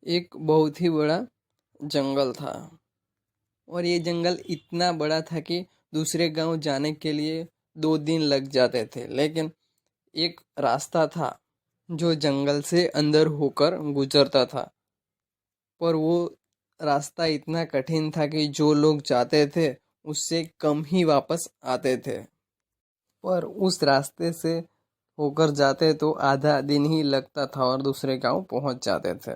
एक बहुत ही बड़ा जंगल था और ये जंगल इतना बड़ा था कि दूसरे गांव जाने के लिए 2 दिन लग जाते थे। लेकिन एक रास्ता था जो जंगल से अंदर होकर गुजरता था, पर वो रास्ता इतना कठिन था कि जो लोग जाते थे उससे कम ही वापस आते थे। पर उस रास्ते से होकर जाते तो आधा दिन ही लगता था और दूसरे गांव पहुंच जाते थे।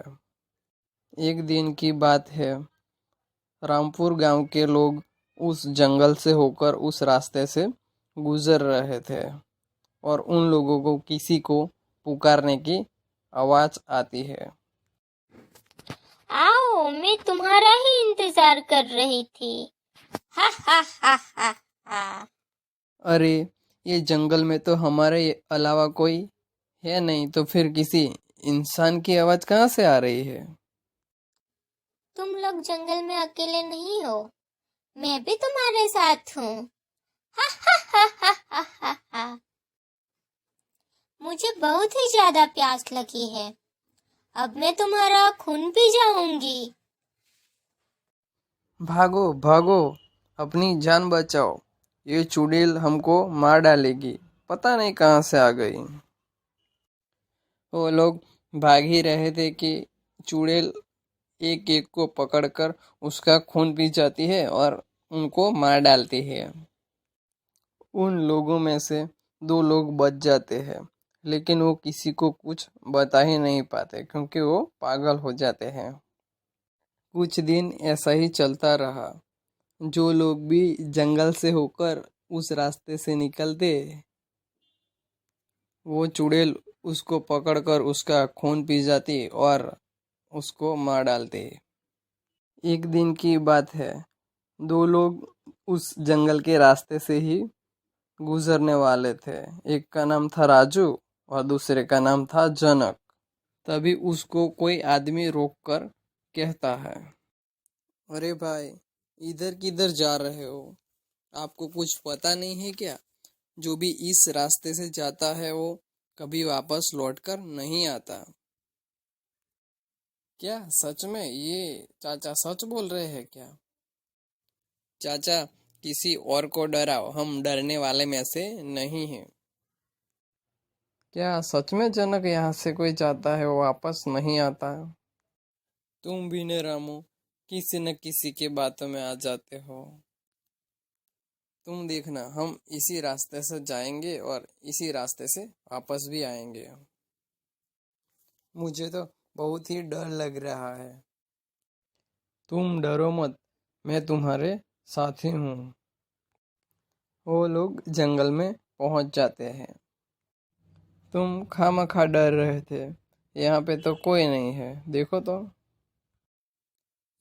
एक दिन की बात है, रामपुर गांव के लोग उस जंगल से होकर उस रास्ते से गुजर रहे थे और उन लोगों को किसी को पुकारने की आवाज आती है। आओ, मैं तुम्हारा ही इंतजार कर रही थी। हा हा हा हा हा। अरे, ये जंगल में तो हमारे अलावा कोई है नहीं, तो फिर किसी इंसान की आवाज कहाँ से आ रही है? तुम लोग जंगल में अकेले नहीं हो, मैं भी तुम्हारे साथ हूँ। हा हा हा हा हा हा हा। मुझे बहुत ही ज्यादा प्यास लगी है, अब मैं तुम्हारा खून पी जाऊंगी। भागो भागो, अपनी जान बचाओ, ये चुड़ैल हमको मार डालेगी, पता नहीं कहाँ से आ गई। वो लोग भाग ही रहे थे कि चुड़ैल एक एक को पकड़कर उसका खून पी जाती है और उनको मार डालती है। उन लोगों में से 2 लोग बच जाते हैं, लेकिन वो किसी को कुछ बता ही नहीं पाते क्योंकि वो पागल हो जाते हैं। कुछ दिन ऐसा ही चलता रहा। जो लोग भी जंगल से होकर उस रास्ते से निकलते, वो चुड़ैल उसको पकड़कर उसका खून पी जाती और उसको मार डालती। एक दिन की बात है, 2 लोग उस जंगल के रास्ते से ही गुजरने वाले थे। एक का नाम था राजू और दूसरे का नाम था जनक। तभी उसको कोई आदमी रोक कर कहता है, अरे भाई, इधर किधर जा रहे हो? आपको कुछ पता नहीं है क्या? जो भी इस रास्ते से जाता है वो कभी वापस लौटकर नहीं आता। क्या सच में ये चाचा सच बोल रहे हैं क्या? चाचा, किसी और को डराओ, हम डरने वाले में से नहीं हैं। क्या सच में जनक यहाँ से कोई जाता है वो वापस नहीं आता? तुम भी ने रामू किसी न किसी के बातों में आ जाते हो। तुम देखना, हम इसी रास्ते से जाएंगे और इसी रास्ते से वापस भी आएंगे। मुझे तो बहुत ही डर लग रहा है। तुम डरो मत, मैं तुम्हारे साथी हूँ। वो लोग जंगल में पहुंच जाते हैं। तुम खामखा डर रहे थे, यहाँ पे तो कोई नहीं है, देखो तो।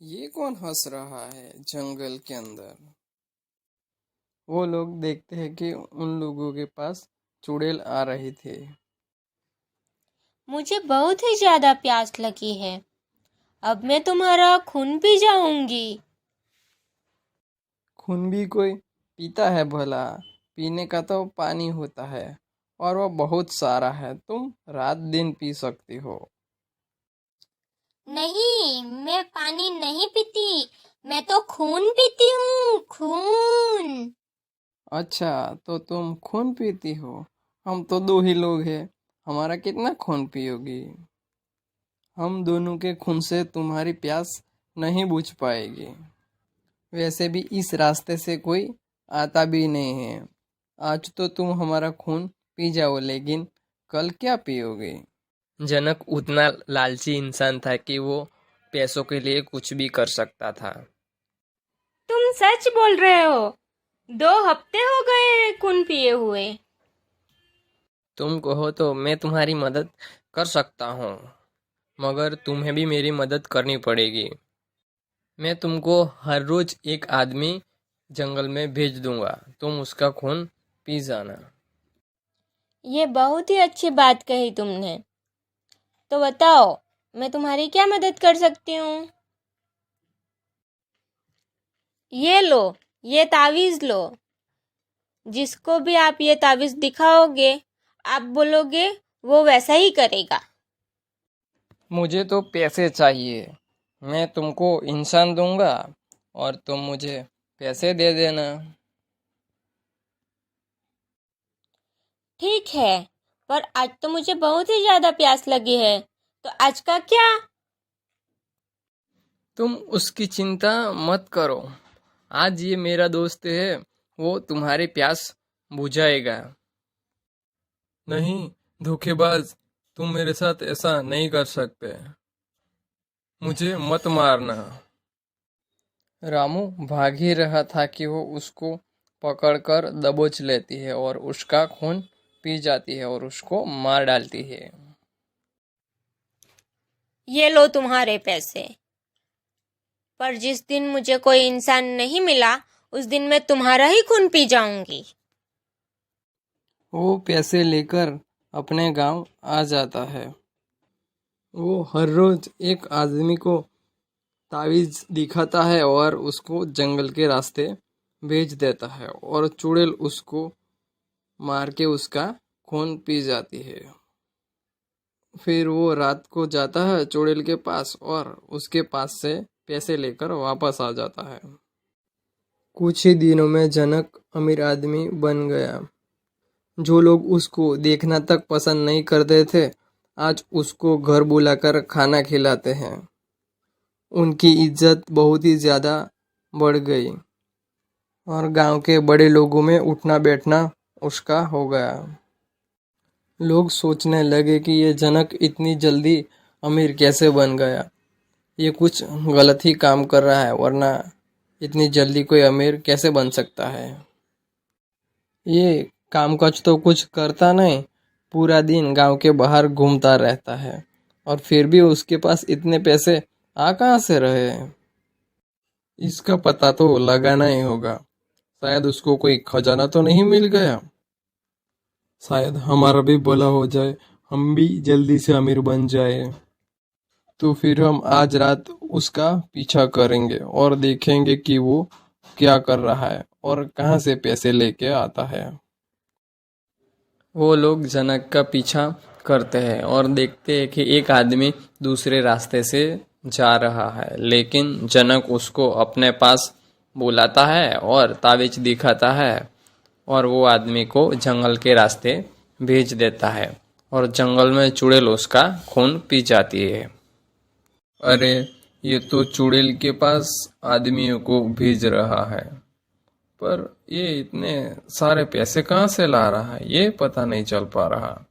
ये कौन हंस रहा है जंगल के अंदर? वो लोग देखते हैं कि उन लोगों के पास चुड़ैल आ रही थी। मुझे बहुत ही ज्यादा प्यास लगी है, अब मैं तुम्हारा खून पी जाऊंगी। खून भी कोई पीता है भला? पीने का तो पानी होता है और वो बहुत सारा है, तुम रात दिन पी सकती हो। नहीं, मैं पानी नहीं पीती, मैं तो खून पीती हूँ, खून। अच्छा, तो तुम खून पीती हो? हम तो 2 ही लोग हैं, हमारा कितना खून पियोगी? हम दोनों के खून से तुम्हारी प्यास नहीं बुझ पाएगी। वैसे भी इस रास्ते से कोई आता भी नहीं है। आज तो तुम हमारा खून पी जाओ, लेकिन कल क्या पियोगे? जनक उतना लालची इंसान था कि वो पैसों के लिए कुछ भी कर सकता था। तुम सच बोल रहे हो? 2 हफ्ते हो गए खून पिए हुए। तुम कहो तो मैं तुम्हारी मदद कर सकता हूँ, मगर तुम्हें भी मेरी मदद करनी पड़ेगी। मैं तुमको हर रोज एक आदमी जंगल में भेज दूंगा, तुम उसका खून पी जाना। ये बहुत ही अच्छी बात कही तुमने। तो बताओ, मैं तुम्हारी क्या मदद कर सकती हूँ? ये लो, ये तावीज लो। जिसको भी आप ये तावीज दिखाओगे, आप बोलोगे वो वैसा ही करेगा। मुझे तो पैसे चाहिए। मैं तुमको इंसान दूंगा और तुम मुझे पैसे दे देना। ठीक है, पर आज तो मुझे बहुत ही ज्यादा प्यास लगी है, तो आज का क्या? तुम उसकी चिंता मत करो। आज ये मेरा दोस्त है, वो तुम्हारी प्यास बुझाएगा। नहीं, धोखेबाज, तुम मेरे साथ ऐसा नहीं कर सकते। मुझे मत मारना। रामू भाग ही रहा था कि वो उसको पकड़कर दबोच लेती है और उसका खून पी जाती है और उसको मार डालती है। ये लो तुम्हारे पैसे। पर जिस दिन मुझे कोई इंसान नहीं मिला, उस दिन मैं तुम्हारा ही खून पी जाऊंगी। वो पैसे लेकर अपने गांव आ जाता है। वो हर रोज एक आदमी को तावीज दिखाता है और उसको जंगल के रास्ते भेज देता है और चुड़ैल उसको मार के उसका खून पी जाती है। फिर वो रात को जाता है चुड़ैल के पास और उसके पास से पैसे लेकर वापस आ जाता है। कुछ ही दिनों में जनक अमीर आदमी बन गया। जो लोग उसको देखना तक पसंद नहीं करते थे, आज उसको घर बुलाकर खाना खिलाते हैं। उनकी इज्जत बहुत ही ज़्यादा बढ़ गई और गांव के बड़े लोगों में उठना बैठना उसका हो गया। लोग सोचने लगे कि ये जनक इतनी जल्दी अमीर कैसे बन गया। ये कुछ गलत ही काम कर रहा है, वरना इतनी जल्दी कोई अमीर कैसे बन सकता है। ये काम काज तो कुछ करता नहीं, पूरा दिन गांव के बाहर घूमता रहता है और फिर भी उसके पास इतने पैसे आ कहाँ से रहे। इसका पता तो लगाना ही होगा। शायद उसको कोई खजाना तो नहीं मिल गया। शायद हमारा भी भला हो जाए, हम भी जल्दी से अमीर बन जाए। तो फिर हम आज रात उसका पीछा करेंगे और देखेंगे कि वो क्या कर रहा है और कहाँ से पैसे लेके आता है। वो लोग जनक का पीछा करते हैं और देखते हैं कि एक आदमी दूसरे रास्ते से जा रहा है, लेकिन जनक उसको अपने पास बुलाता है और तावीज दिखाता है और वो आदमी को जंगल के रास्ते भेज देता है और जंगल में चुड़ैल उसका खून पी जाती है। अरे, ये तो चुड़ैल के पास आदमियों को भेज रहा है, पर ये इतने सारे पैसे कहाँ से ला रहा है, ये पता नहीं चल पा रहा।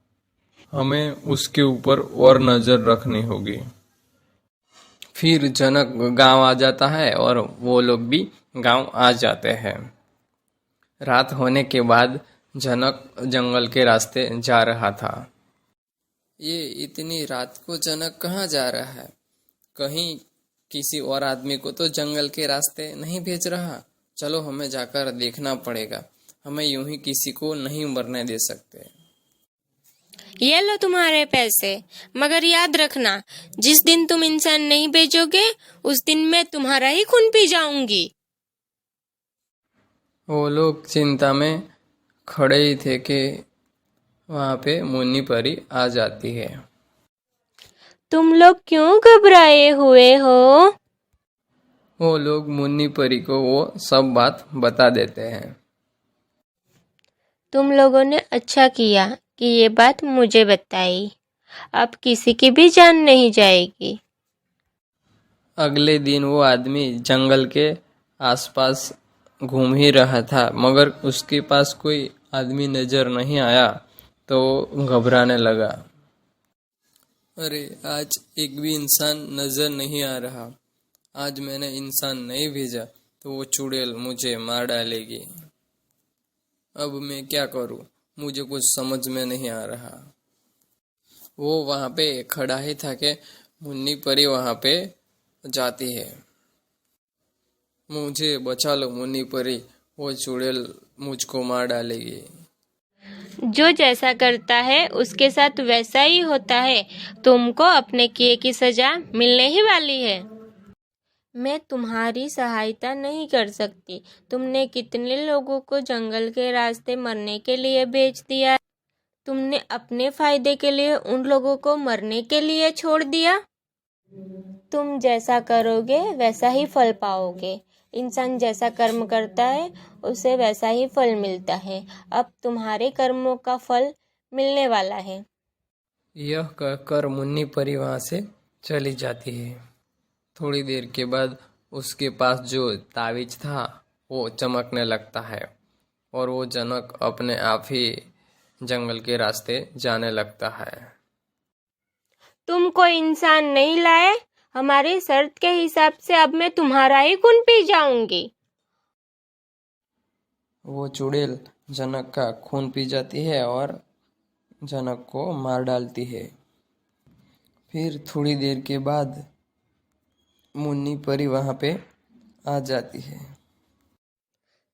हमें उसके ऊपर और नजर रखनी होगी। फिर जनक गांव आ जाता है और वो लोग भी गांव आ जाते हैं। रात होने के बाद जनक जंगल के रास्ते जा रहा था। ये इतनी रात को जनक कहाँ जा रहा है? कहीं किसी और आदमी को तो जंगल के रास्ते नहीं भेज रहा। चलो, हमें जाकर देखना पड़ेगा। हमें यूं ही किसी को नहीं मरने दे सकते। ये लो तुम्हारे पैसे, मगर याद रखना, जिस दिन तुम इंसान नहीं भेजोगे, उस दिन मैं तुम्हारा ही खून पी जाऊंगी। वो लोग चिंता में खड़े ही थे कि वहां पे मुन्नी परी आ जाती है। तुम लोग क्यों घबराए हुए हो? वो लोग मुन्नी परी को वो सब बात बता देते हैं। तुम लोगों ने अच्छा किया कि ये बात मुझे बताई। अब किसी की भी जान नहीं जाएगी। अगले दिन वो आदमी जंगल के आसपास घूम ही रहा था, मगर उसके पास कोई आदमी नजर नहीं आया तो वो घबराने लगा। अरे, आज एक भी इंसान नजर नहीं आ रहा। आज मैंने इंसान नहीं भेजा तो वो चुड़ैल मुझे मार डालेगी। अब मैं क्या करूं? मुझे कुछ समझ में नहीं आ रहा। वो वहां पे खड़ा ही था कि मुन्नी परी वहां पे जाती है। मुझे बचा लो मुन्नी परी, वो चुड़ैल मुझको मार डालेगी। जो जैसा करता है उसके साथ वैसा ही होता है। तुमको अपने किए की सजा मिलने ही वाली है। मैं तुम्हारी सहायता नहीं कर सकती। तुमने कितने लोगों को जंगल के रास्ते मरने के लिए भेज दिया। तुमने अपने फायदे के लिए उन लोगों को मरने के लिए छोड़ दिया। तुम जैसा करोगे वैसा ही फल पाओगे। इंसान जैसा कर्म करता है उसे वैसा ही फल मिलता है। अब तुम्हारे कर्मों का फल मिलने वाला है। यह कहकर मुन्नी परी वहाँ से चली जाती है। थोड़ी देर के बाद उसके पास जो तावीज था वो चमकने लगता है और वो जनक अपने आप ही जंगल के रास्ते जाने लगता है। तुम कोई इंसान नहीं लाए, हमारी शर्त के हिसाब से अब मैं तुम्हारा ही खून पी जाऊंगी। वो चुड़ैल जनक का खून पी जाती है और जनक को मार डालती है। फिर थोड़ी देर के बाद मुन्नी परी वहाँ पे आ जाती है।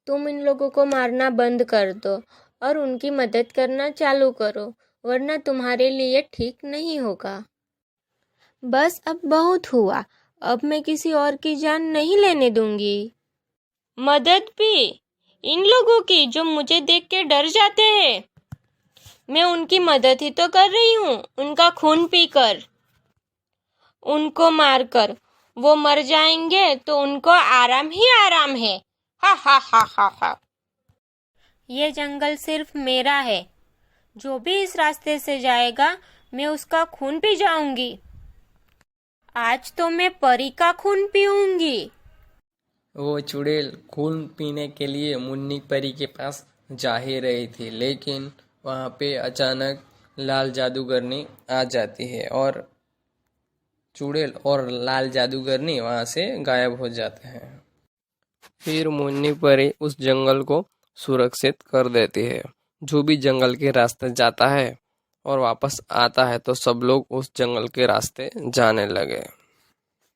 तुम इन लोगों को मारना बंद कर दो और उनकी मदद करना चालू करो, वरना तुम्हारे लिए ठीक नहीं होगा। बस अब बहुत हुआ, अब मैं किसी और की जान नहीं लेने दूंगी। मदद भी इन लोगों की जो मुझे देख के डर जाते हैं। मैं उनकी मदद ही तो कर रही हूँ, उनका खून पीकर, उनको मारकर। वो मर जाएंगे तो उनको आराम ही आराम है। हा हा हा हा हा। ये जंगल सिर्फ मेरा है। जो भी इस रास्ते से जाएगा मैं उसका खून पी जाऊंगी। आज तो मैं परी का खून पीऊंगी। वो चुड़ैल खून पीने के लिए मुन्नी परी के पास जा ही रही थी, लेकिन वहाँ पे अचानक लाल जादूगरनी आ जाती है और चुड़ैल और लाल जादूगरनी वहाँ से गायब हो जाते हैं। फिर मुन्नी परी उस जंगल को सुरक्षित कर देती है। जो भी जंगल के रास्ते जाता है और वापस आता है तो सब लोग उस जंगल के रास्ते जाने लगे।